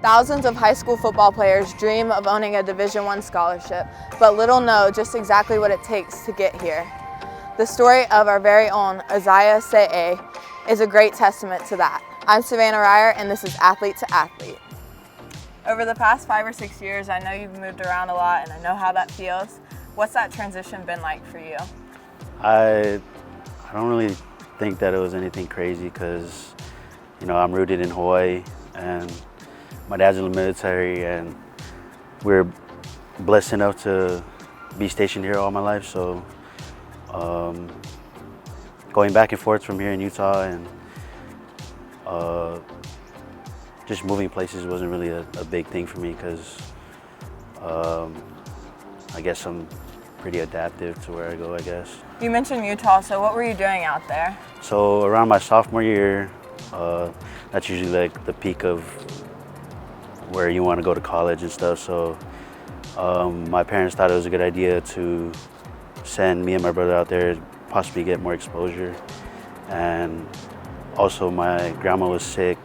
Thousands of high school football players dream of owning a Division I scholarship, but little know just exactly what it takes to get here. The story of our very own athete is a great testament to that. I'm Savannah Ryer, and this is Athlete to Athlete. Over the past 5 or 6 years, I know you've moved around a lot, and I know how that feels. What's that transition been like for you? I don't really think that it was anything crazy because, I'm rooted in Hawaii, and my dad's in the military, and we're blessed enough to be stationed here all my life. So going back and forth from here in Utah and just moving places wasn't really a big thing for me because I guess I'm pretty adaptive to where I go, I guess. You mentioned Utah, so what were you doing out there? So around my sophomore year, that's usually like the peak of where you want to go to college and stuff. So my parents thought it was a good idea to send me and my brother out there, possibly get more exposure. And also my grandma was sick,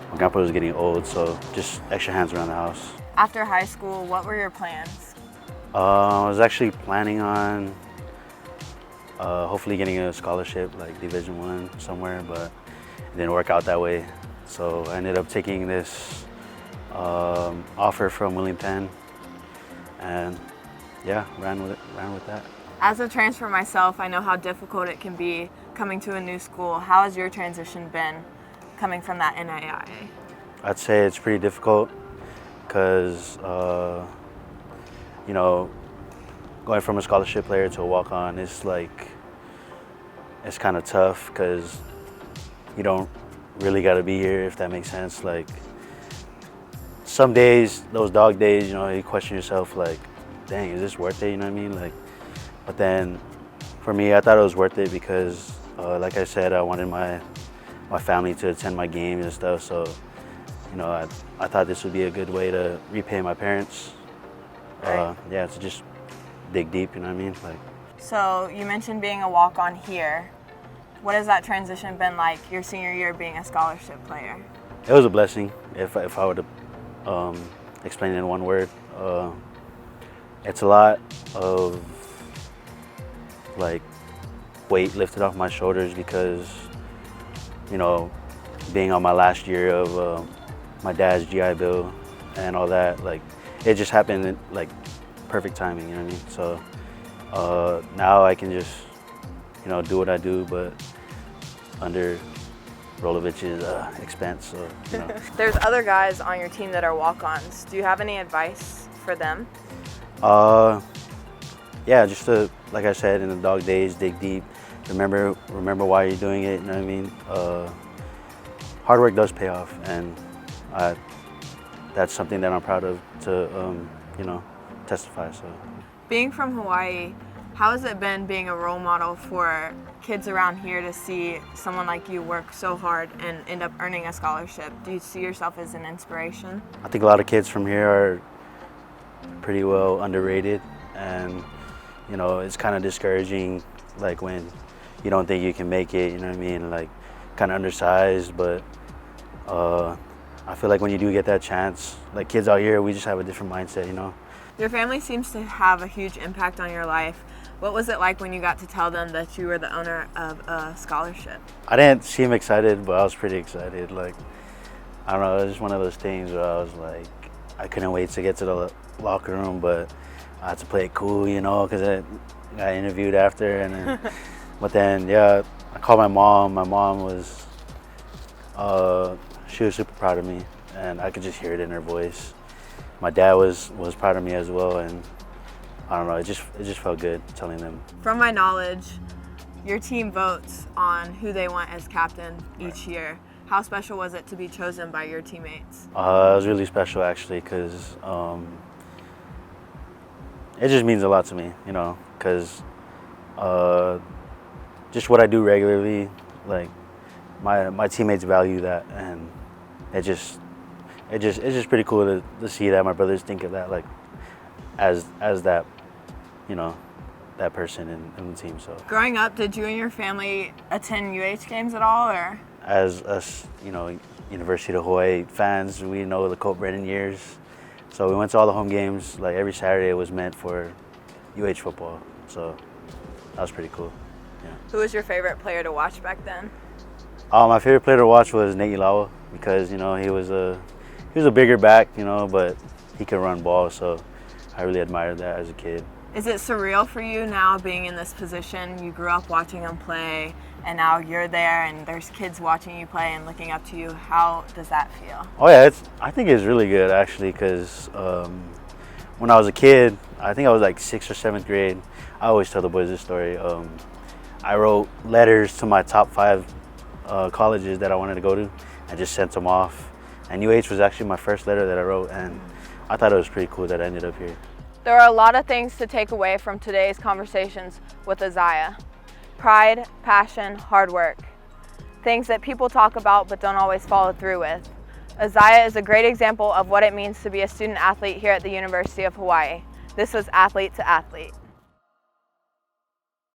my grandpa was getting old, so just extra hands around the house. After high school, what were your plans? I was actually planning on hopefully getting a scholarship like Division I somewhere, but it didn't work out that way. So I ended up taking this offer from William Penn, and yeah, ran with that. As a transfer myself, I know how difficult it can be coming to a new school. How has your transition been coming from that NAIA? I'd say it's pretty difficult because going from a scholarship player to a walk-on is it's kind of tough because you don't really got to be here, if that makes sense. Like some days, those dog days, you question yourself like, dang, is this worth it? You know what I mean? But then for me, I thought it was worth it because like I said, I wanted my family to attend my games and stuff. So, I thought this would be a good way to repay my parents. Right. To just dig deep, you know what I mean? So you mentioned being a walk-on here. What has that transition been like, your senior year being a scholarship player? It was a blessing, if I were to explain it in one word. It's a lot of weight lifted off my shoulders because, being on my last year of my dad's GI Bill and all that, it just happened in perfect timing, you know what I mean? So now I can just, do what I do, but under Rolovich's expense. So, There's other guys on your team that are walk-ons. Do you have any advice for them? Yeah, just to, like I said, in the dog days, dig deep. Remember why you're doing it. You know what I mean? Hard work does pay off, and that's something that I'm proud of to, testify. So, being from Hawaii, how has it been being a role model for kids around here to see someone like you work so hard and end up earning a scholarship? Do you see yourself as an inspiration? I think a lot of kids from here are pretty well underrated, and it's kind of discouraging, when you don't think you can make it, you know what I mean, kind of undersized. But I feel like when you do get that chance, kids out here, we just have a different mindset, Your family seems to have a huge impact on your life. What was it like when you got to tell them that you were the owner of a scholarship? I didn't seem excited, but I was pretty excited. I don't know, it was just one of those things where I was I couldn't wait to get to the locker room, but I had to play it cool, because I got interviewed after. And but then, yeah, I called my mom. My mom was, she was super proud of me, and I could just hear it in her voice. My dad was proud of me as well, and I don't know, it just felt good telling them. From my knowledge, your team votes on who they want as captain each year. How special was it to be chosen by your teammates? It was really special, actually, because it just means a lot to me, because just what I do regularly, my teammates value that, and it's just pretty cool to see that my brothers think of that as that, that person in the team. So growing up, did you and your family attend UH games at all, or? as us, University of Hawaii fans, we know the Colt Brennan years. So we went to all the home games. Like every Saturday was meant for UH football. So that was pretty cool. Yeah. Who was your favorite player to watch back then? My favorite player to watch was Nate Ilawa because he was a bigger back, but he could run balls. So I really admired that as a kid. Is it surreal for you now being in this position? You grew up watching him play, and now you're there, and there's kids watching you play and looking up to you. How does that feel? Oh yeah, I think it's really good actually because when I was a kid, I think I was like 6th or 7th grade. I always tell the boys this story. I wrote letters to my top 5 colleges that I wanted to go to. I just sent them off, and UH was actually my first letter that I wrote, and I thought it was pretty cool that I ended up here. There are a lot of things to take away from today's conversations with Isaiah. Pride, passion, hard work. Things that people talk about but don't always follow through with. Isaiah is a great example of what it means to be a student athlete here at the University of Hawaii. This was Athlete to Athlete.